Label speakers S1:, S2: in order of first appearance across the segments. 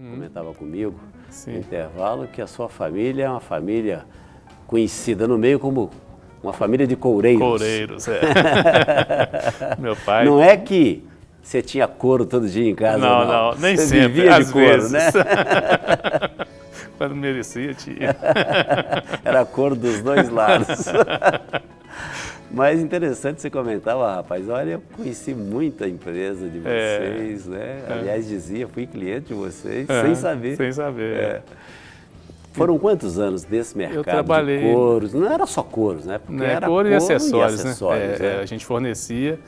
S1: comentava comigo
S2: Sim.
S1: no intervalo que a sua família é uma família conhecida no meio como uma família de coureiros.
S2: Coureiros, é. Meu pai...
S1: Não é que você tinha couro todo dia em casa, não?
S2: Não, nem
S1: você
S2: sempre,
S1: vivia
S2: às
S1: de couro,
S2: vezes.
S1: né?
S2: Quando merecia, tinha.
S1: Era couro dos dois lados. Mas interessante você comentava, rapaz, olha, eu conheci muita empresa de vocês, né? Aliás, dizia, fui cliente de vocês, sem saber.
S2: Sem saber.
S1: Foram quantos anos desse mercado
S2: Eu trabalhei...
S1: de couros? Não era só couros, né? Porque era
S2: couro e acessórios,
S1: né?
S2: A gente fornecia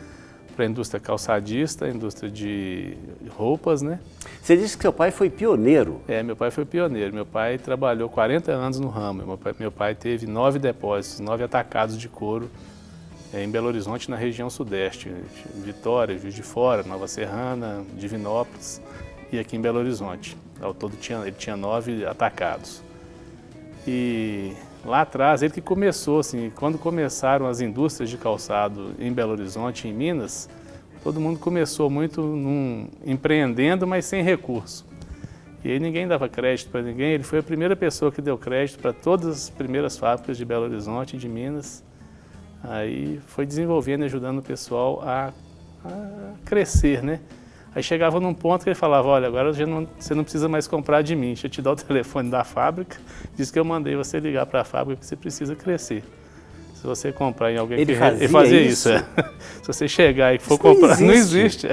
S2: para a indústria calçadista, a indústria de roupas, né?
S1: Você disse que seu pai foi pioneiro.
S2: Meu pai foi pioneiro. Meu pai trabalhou 40 anos no ramo. Meu pai teve 9 depósitos, 9 atacados de couro em Belo Horizonte, na região sudeste, Vitória, Juiz de Fora, Nova Serrana, Divinópolis e aqui em Belo Horizonte. Ao todo ele tinha 9 atacados. E lá atrás, ele que começou, assim, quando começaram as indústrias de calçado em Belo Horizonte, em Minas, todo mundo começou muito empreendendo, mas sem recurso. E aí ninguém dava crédito para ninguém, ele foi a primeira pessoa que deu crédito para todas as primeiras fábricas de Belo Horizonte e de Minas. Aí foi desenvolvendo e ajudando o pessoal a crescer, né? Aí chegava num ponto que ele falava, olha, agora você não precisa mais comprar de mim, deixa eu te dar o telefone da fábrica, diz que eu mandei você ligar para a fábrica que você precisa crescer. Se você comprar em alguém
S1: ele
S2: fazia isso. Se você chegar e for
S1: isso
S2: comprar,
S1: não
S2: existe.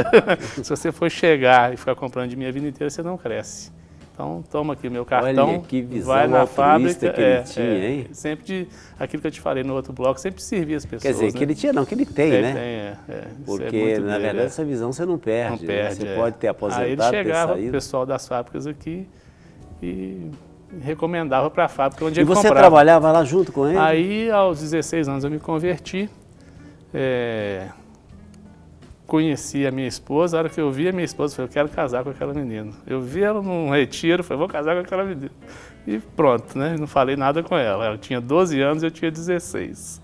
S2: Se você for chegar e ficar comprando de mim a vida inteira, você não cresce. Então, toma aqui o meu cartão,
S1: olha, que visão
S2: vai na fábrica.
S1: Que ele tinha, hein?
S2: Sempre aquilo que eu te falei no outro bloco, sempre servia as pessoas.
S1: Quer dizer,
S2: né?
S1: que ele tinha, não, que ele tem, né? Porque, na verdade, essa visão você não perde.
S2: Não perde,
S1: Você pode ter aposentado,
S2: aí ele chegava, o pessoal das fábricas aqui, e recomendava para a fábrica onde ele comprava.
S1: E você trabalhava lá junto com ele?
S2: Aí, aos 16 anos, eu me converti. Conheci a minha esposa, a hora que eu vi a minha esposa, eu falei, eu quero casar com aquela menina. Eu vi ela num retiro, falei, vou casar com aquela menina. E pronto, né? Não falei nada com ela. Ela tinha 12 anos e eu tinha 16.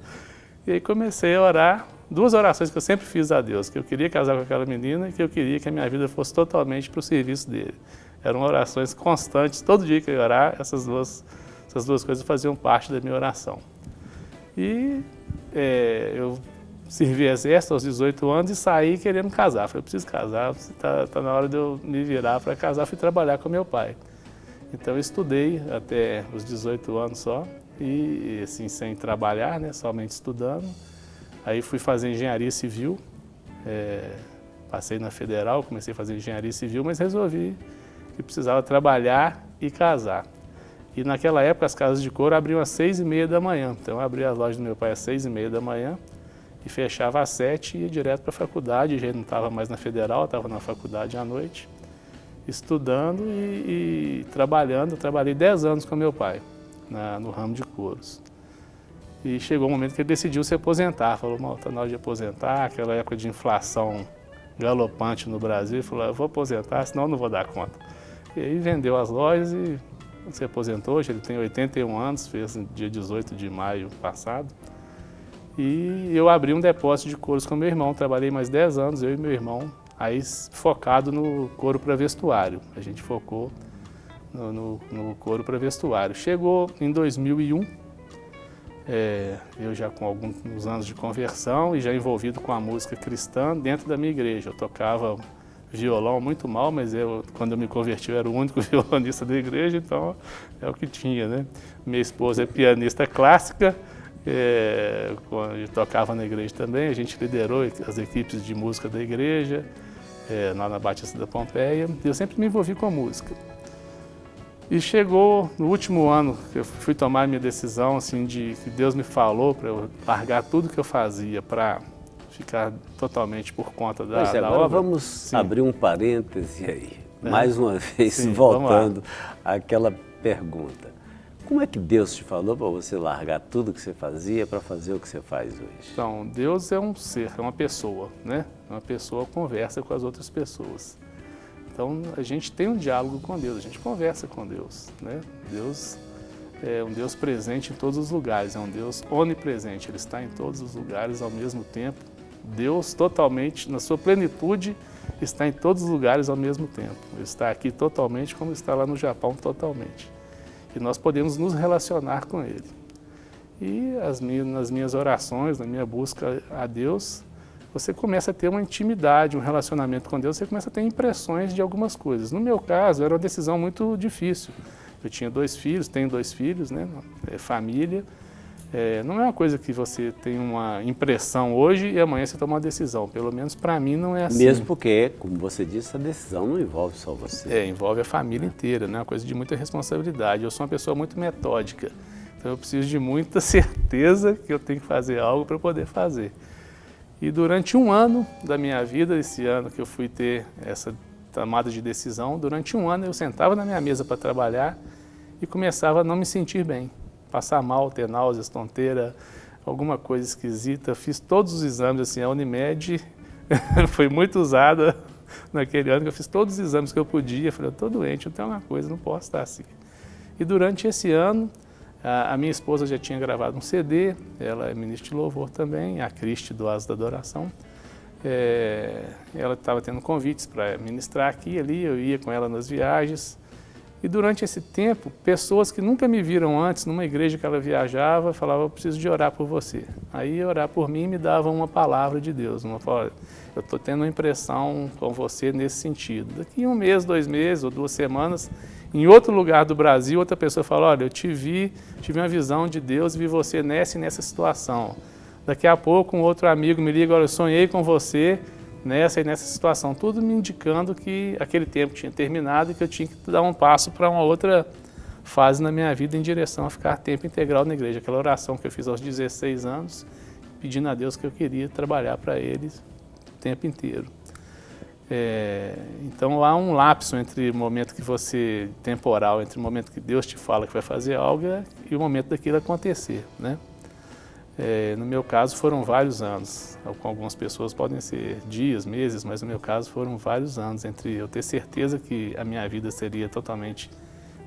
S2: E aí comecei a orar, 2 orações que eu sempre fiz a Deus, que eu queria casar com aquela menina e que eu queria que a minha vida fosse totalmente para o serviço dele. Eram orações constantes, todo dia que eu ia orar, essas duas coisas faziam parte da minha oração. E eu servi exército aos 18 anos e saí querendo casar. Falei, eu preciso casar, tá na hora de eu me virar para casar. Fui trabalhar com meu pai. Então eu estudei até os 18 anos só, e assim, sem trabalhar, né, somente estudando. Aí fui fazer engenharia civil, passei na Federal, comecei a fazer engenharia civil, mas resolvi que precisava trabalhar e casar. E naquela época as casas de couro abriam às 6h30 da manhã. Então eu abri as lojas do meu pai às 6h30 da manhã, e fechava às 7 e ia direto para a faculdade. Já não estava mais na Federal, estava na faculdade à noite, estudando e trabalhando. Trabalhei 10 anos com meu pai no ramo de couros. E chegou um momento que ele decidiu se aposentar. Falou, está na hora de aposentar, aquela época de inflação galopante no Brasil. Ele falou, eu vou aposentar, senão eu não vou dar conta. E aí vendeu as lojas e se aposentou. Hoje ele tem 81 anos, fez no dia 18 de maio passado. E eu abri um depósito de couros com meu irmão, trabalhei mais 10 anos, eu e meu irmão, aí focado no couro para vestuário. A gente focou no couro para vestuário. Chegou em 2001, eu já com alguns anos de conversão e já envolvido com a música cristã dentro da minha igreja. Eu tocava violão muito mal, mas quando eu me converti eu era o único violonista da igreja, então é o que tinha, né? Minha esposa é pianista clássica, eu tocava na igreja também, a gente liderou as equipes de música da igreja, lá na Batista da Pompeia, e eu sempre me envolvi com a música. E chegou no último ano, que eu fui tomar a minha decisão, assim, que Deus me falou para eu largar tudo que eu fazia para ficar totalmente por conta da obra.
S1: Agora vamos abrir um parêntese aí, mais uma vez, voltando àquela pergunta. Como é que Deus te falou para você largar tudo que você fazia para fazer o que você faz hoje?
S2: Então, Deus é um ser, é uma pessoa, né? Uma pessoa conversa com as outras pessoas. Então, a gente tem um diálogo com Deus, a gente conversa com Deus, né? Deus é um Deus presente em todos os lugares, é um Deus onipresente, Ele está em todos os lugares ao mesmo tempo. Deus totalmente, na sua plenitude, está em todos os lugares ao mesmo tempo. Ele está aqui totalmente como está lá no Japão totalmente. E nós podemos nos relacionar com Ele. E nas minhas orações, na minha busca a Deus, você começa a ter uma intimidade, um relacionamento com Deus, você começa a ter impressões de algumas coisas. No meu caso, era uma decisão muito difícil. Eu tinha 2 filhos, tenho 2 filhos, né? Família. Não é uma coisa que você tem uma impressão hoje e amanhã você toma uma decisão. Pelo menos para mim não é assim.
S1: Mesmo porque, como você disse, a decisão não envolve só você.
S2: Envolve a família inteira, né? Uma coisa de muita responsabilidade. Eu sou uma pessoa muito metódica, então eu preciso de muita certeza que eu tenho que fazer algo para poder fazer. E durante um ano da minha vida, esse ano que eu fui ter essa tomada de decisão, durante um ano eu sentava na minha mesa para trabalhar e começava a não me sentir bem. Passar mal, ter náuseas, tonteira, alguma coisa esquisita. Fiz todos os exames, assim, a Unimed foi muito usada naquele ano, que eu fiz todos os exames que eu podia. Falei, eu estou doente, eu tenho uma coisa, não posso estar assim. E durante esse ano, a minha esposa já tinha gravado um CD, ela é ministra de louvor também, a Cristi do Asa da Adoração. Ela estava tendo convites para ministrar aqui e ali, eu ia com ela nas viagens. E durante esse tempo, pessoas que nunca me viram antes, numa igreja que ela viajava, falavam, eu preciso de orar por você. Aí orar por mim me dava uma palavra de Deus, eu estou tendo uma impressão com você nesse sentido. Daqui 1 mês, 2 meses ou 2 semanas, em outro lugar do Brasil, outra pessoa fala, olha, eu tive uma visão de Deus e vi você nessa e nessa situação. Daqui a pouco um outro amigo me liga, olha, eu sonhei com você, nessa e nessa situação, tudo me indicando que aquele tempo tinha terminado e que eu tinha que dar um passo para uma outra fase na minha vida em direção a ficar tempo integral na igreja. Aquela oração que eu fiz aos 16 anos, pedindo a Deus que eu queria trabalhar para Ele o tempo inteiro. Então há um lapso entre o momento que você, temporal, entre o momento que Deus te fala que vai fazer algo e o momento daquilo acontecer, né? No meu caso foram vários anos, com algumas pessoas podem ser dias, meses, mas no meu caso foram vários anos entre eu ter certeza que a minha vida seria totalmente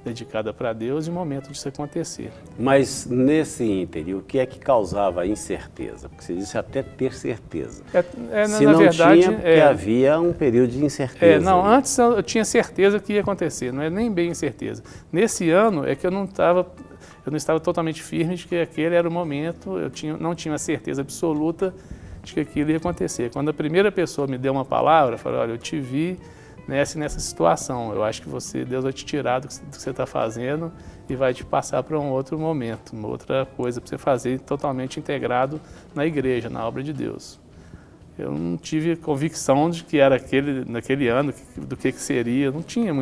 S2: dedicada para Deus e o momento disso acontecer.
S1: Mas nesse ínterim, o que é que causava a incerteza? Porque você disse até ter certeza. Se
S2: na
S1: não
S2: verdade,
S1: tinha, porque havia um período de incerteza.
S2: Antes eu tinha certeza que ia acontecer, não é nem bem incerteza. Nesse ano é que eu não estava totalmente firme de que aquele era o momento, não tinha a certeza absoluta de que aquilo ia acontecer. Quando a primeira pessoa me deu uma palavra, eu falei, olha, eu te vi nessa situação, eu acho que Deus vai te tirar do que você está fazendo e vai te passar para um outro momento, uma outra coisa para você fazer totalmente integrado na igreja, na obra de Deus. Eu não tive convicção de que era naquele ano, do que seria, não tinha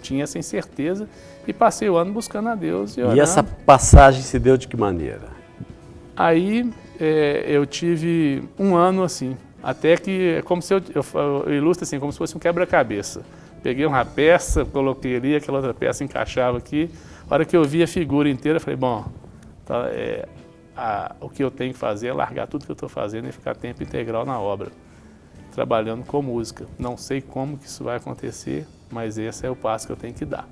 S2: tinha essa incerteza e passei o ano buscando a Deus. E
S1: essa passagem se deu de que maneira?
S2: Aí eu tive um ano assim, até que, como se eu ilustro assim, como se fosse um quebra-cabeça. Peguei uma peça, coloquei ali, aquela outra peça encaixava aqui. A hora que eu vi a figura inteira, eu falei, bom, tá, o que eu tenho que fazer é largar tudo que eu estou fazendo e ficar tempo integral na obra, trabalhando com música. Não sei como que isso vai acontecer, mas esse é o passo que eu tenho que dar.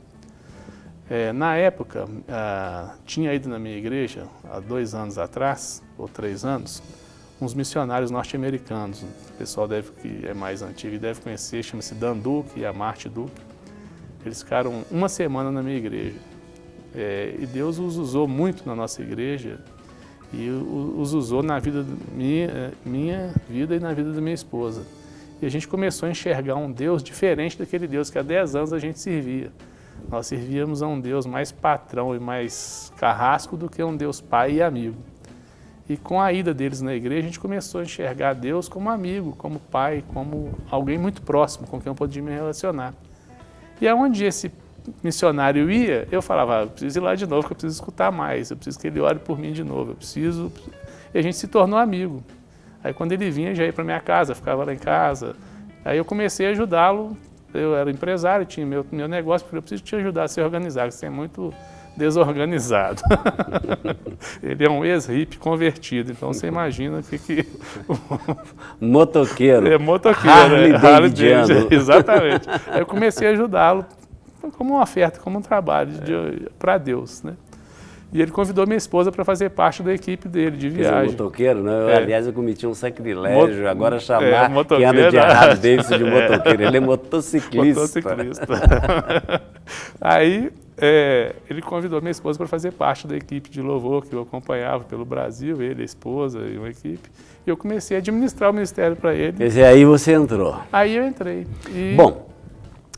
S2: Na época, tinha ido na minha igreja, há 2 anos atrás, ou 3 anos, uns missionários norte-americanos. O pessoal que é mais antigo deve conhecer, chama-se Dan Duke e a Marty Duke. Eles ficaram 1 semana na minha igreja. E Deus os usou muito na nossa igreja e os usou na vida minha vida e na vida da minha esposa. E a gente começou a enxergar um Deus diferente daquele Deus que há 10 anos a gente servia. Nós servíamos a um Deus mais patrão e mais carrasco do que um Deus pai e amigo. E com a ida deles na igreja, a gente começou a enxergar Deus como amigo, como pai, como alguém muito próximo com quem eu podia me relacionar. E aonde esse missionário ia, eu falava, eu preciso ir lá de novo, que eu preciso escutar mais, eu preciso que ele ore por mim de novo, E a gente se tornou amigo. Aí quando ele vinha, já ia para minha casa, ficava lá em casa. Aí eu comecei a ajudá-lo, eu era empresário, tinha meu negócio, porque eu preciso te ajudar a se organizar, você é muito desorganizado. Ele é um ex-hippie convertido, então você imagina o que...
S1: Motoqueiro.
S2: Motoqueiro,
S1: Harley Davidson.
S2: Exatamente. Aí eu comecei a ajudá-lo como uma oferta, como um trabalho para Deus, né? E ele convidou minha esposa para fazer parte da equipe dele de viagem.
S1: Motoqueiro, né? Aliás, eu cometi um sacrilégio. Agora chamar quem anda de
S2: motoqueiro.
S1: Harley Davidson de motoqueiro. Ele é motociclista.
S2: Aí ele convidou minha esposa para fazer parte da equipe de louvor que eu acompanhava pelo Brasil, ele, a esposa e uma equipe. E eu comecei a administrar o ministério para ele.
S1: Quer dizer, aí você entrou.
S2: Aí eu entrei.
S1: Bom,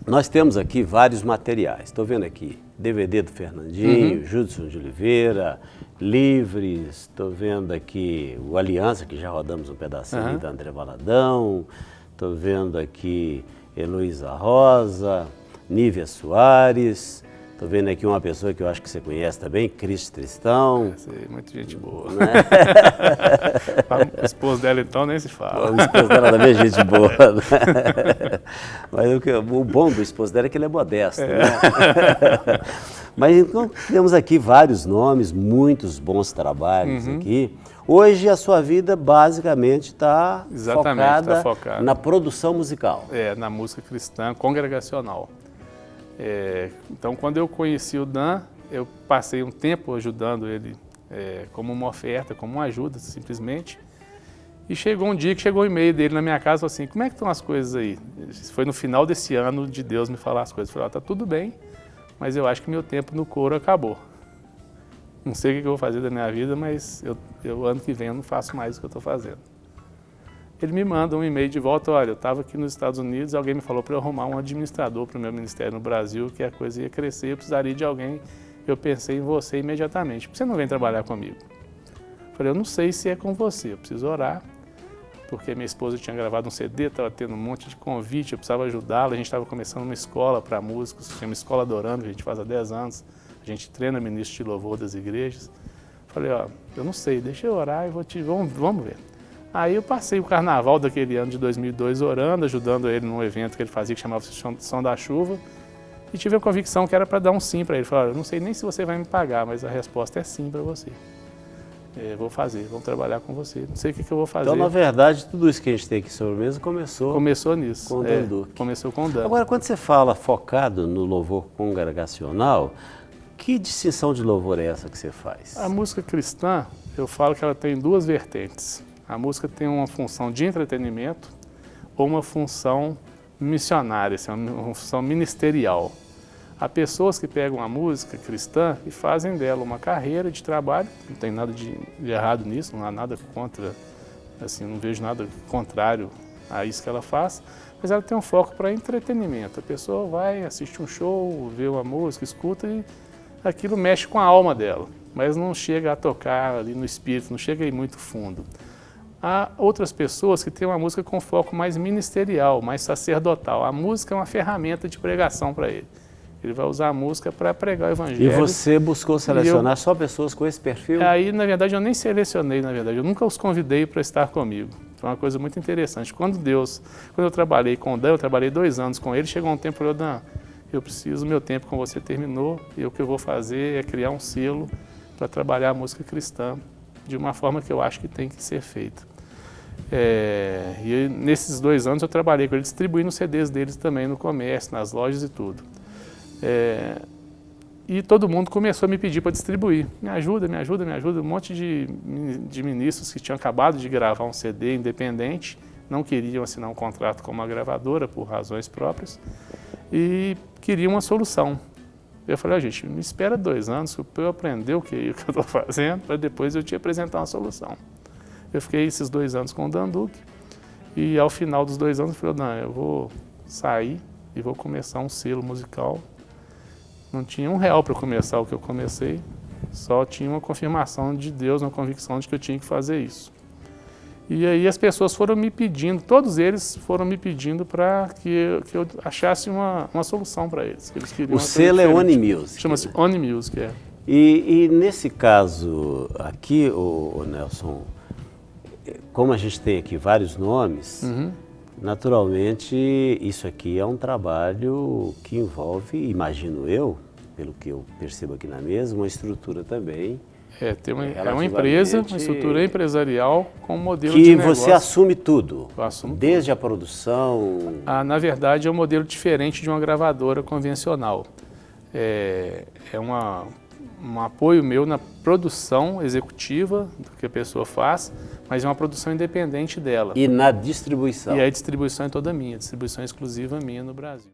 S1: nós temos aqui vários materiais. Estou vendo aqui DVD do Fernandinho, Judson de Oliveira, Livres, estou vendo aqui o Aliança, que já rodamos um pedacinho da André Valadão, estou vendo aqui Heloísa Rosa, Nívia Soares, estou vendo aqui uma pessoa que eu acho que você conhece também, Cris Tristão.
S2: Sei, muita gente boa.
S1: Né?
S2: A esposa dela então nem se fala.
S1: A esposa dela também é gente boa. Né? Mas o bom do esposo dela é que ele é modesto. Né? Mas então temos aqui vários nomes, muitos bons trabalhos aqui. Hoje a sua vida basicamente está focada na produção musical.
S2: Na música cristã congregacional. Então quando eu conheci o Dan, eu passei um tempo ajudando ele como uma oferta, como uma ajuda simplesmente. E chegou um dia que chegou um e-mail dele na minha casa e falou assim, como é que estão as coisas aí? Foi no final desse ano de Deus me falar as coisas. Eu falei, tá tudo bem, mas eu acho que meu tempo no coro acabou. Não sei o que eu vou fazer da minha vida, mas eu ano que vem eu não faço mais o que eu estou fazendo. Ele me manda um e-mail de volta, olha, eu estava aqui nos Estados Unidos, alguém me falou para eu arrumar um administrador para o meu ministério no Brasil, que a coisa ia crescer, eu precisaria de alguém. Eu pensei em você imediatamente. Por que você não vem trabalhar comigo? Eu falei, eu não sei se é com você, eu preciso orar, porque minha esposa tinha gravado um CD, estava tendo um monte de convite, eu precisava ajudá-la, a gente estava começando uma escola para músicos, tinha uma escola adorando, que a gente faz há 10 anos, a gente treina ministro de louvor das igrejas. Eu falei, ó, eu não sei, deixa eu orar e vamos ver. Aí eu passei o carnaval daquele ano de 2002 orando, ajudando ele num evento que ele fazia que chamava Som da Chuva, e tive a convicção que era para dar um sim para ele. Falei, eu não sei nem se você vai me pagar, mas a resposta é sim para você. Vou fazer, vamos trabalhar com você. Não sei o que eu vou fazer.
S1: Então, na verdade, tudo isso que a gente tem aqui sobre a mesa
S2: começou nisso.
S1: Com o Dan Duque.
S2: Começou com o Dan.
S1: Agora, quando você fala focado no louvor congregacional, que distinção de louvor é essa que você faz?
S2: A música cristã, eu falo que ela tem duas vertentes. A música tem uma função de entretenimento ou uma função missionária, assim, uma função ministerial. Há pessoas que pegam a música cristã e fazem dela uma carreira de trabalho, não tem nada de errado nisso, não há nada contra, assim, não vejo nada contrário a isso que ela faz, mas ela tem um foco para entretenimento. A pessoa vai, assiste um show, vê uma música, escuta e aquilo mexe com a alma dela, mas não chega a tocar ali no espírito, não chega a ir muito fundo. Há outras pessoas que têm uma música com foco mais ministerial, mais sacerdotal. A música é uma ferramenta de pregação para ele. Ele vai usar a música para pregar o evangelho.
S1: E você buscou selecionar só pessoas com esse perfil?
S2: Aí, na verdade, eu nem selecionei, eu nunca os convidei para estar comigo. Foi uma coisa muito interessante. Quando eu trabalhei com o Dan, eu trabalhei 2 anos com ele, chegou um tempo e falou, Dan, eu preciso, meu tempo com você terminou, e o que eu vou fazer é criar um selo para trabalhar a música cristã de uma forma que eu acho que tem que ser feita. E nesses 2 anos eu trabalhei com ele, distribuindo os CDs deles também no comércio, nas lojas e tudo. E todo mundo começou a me pedir para distribuir. Me ajuda, me ajuda, me ajuda. Um monte de ministros que tinham acabado de gravar um CD independente, não queriam assinar um contrato com uma gravadora por razões próprias e queriam uma solução. Eu falei, gente, me espera 2 anos para eu aprender o que eu estou fazendo, para depois eu te apresentar uma solução. Eu fiquei esses 2 anos com o Dan Duque e ao final dos 2 anos eu falei, não, eu vou sair e vou começar um selo musical. Não tinha R$1 para começar o que eu comecei, só tinha uma confirmação de Deus, uma convicção de que eu tinha que fazer isso. E aí as pessoas foram me pedindo, todos eles foram me pedindo para que eu achasse uma solução para eles. Eles queriam
S1: o selo é Oni Music.
S2: Chama-se Oni Music,
S1: E nesse caso aqui, o Nelson, como a gente tem aqui vários nomes, naturalmente isso aqui é um trabalho que envolve, imagino eu, pelo que eu percebo aqui na mesa, uma estrutura também.
S2: É uma empresa, uma estrutura empresarial com um modelo de negócio.
S1: Que você assume tudo,
S2: eu assumo
S1: desde
S2: tudo.
S1: A produção?
S2: Na verdade, é um modelo diferente de uma gravadora convencional. É uma um apoio meu na produção executiva do que a pessoa faz, mas é uma produção independente dela.
S1: E na distribuição?
S2: E a distribuição é toda minha, a distribuição é exclusiva minha no Brasil.